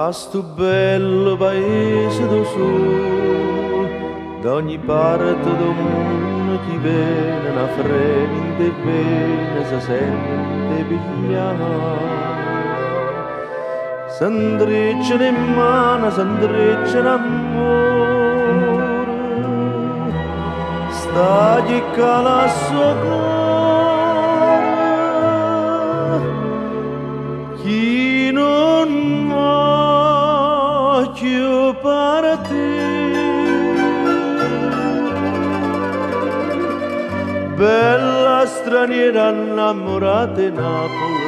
a sto bello paese do sole, da ogni parte do mondo chi viene una fredda e bene si sente pigliare. S'andrecciano in mano, s'andrecciano amore, sta chi cala il suo cuore, chi non voglio partire, bella straniera innamorata di Napoli.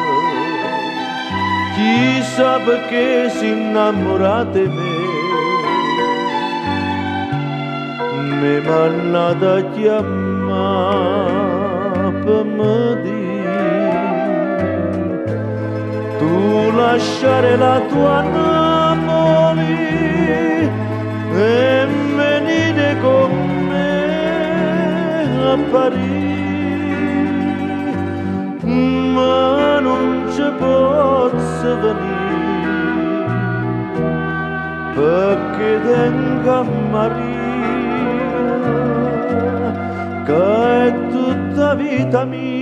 Chi sa perché si innamora di me, mi mannata a chiamare per me dire, tu lasciare la tua Napoli e venire con me a Parigi. Ma non ci posso venire perché tengo a Maria che è tutta vita mia.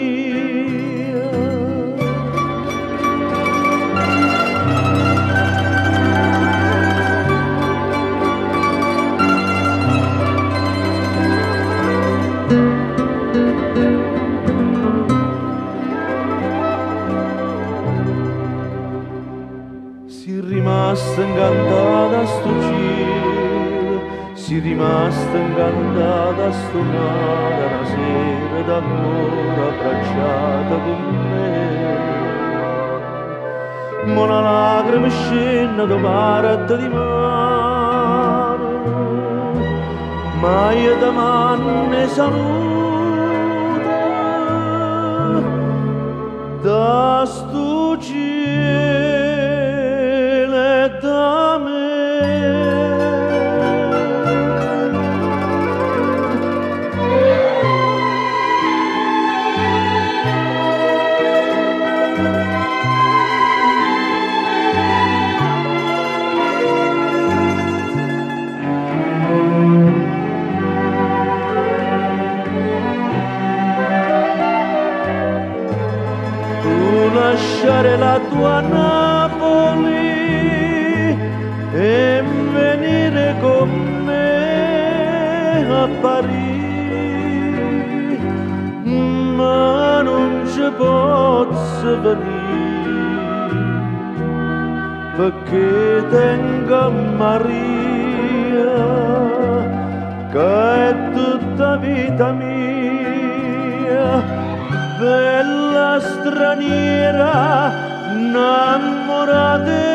Si rimasta incantata a sto cielo, si rimasta incantata a sto mare, una sera d'amore abbracciata con me. Ma una lacrima scende da parte di mare, ma io da manne saluta da sto cielo. Da me. Tu lasciare la tua Napoli e venire con me a Parigi, ma non ci posso venire perché tengo a Maria che è tutta vita mia, bella straniera innamorata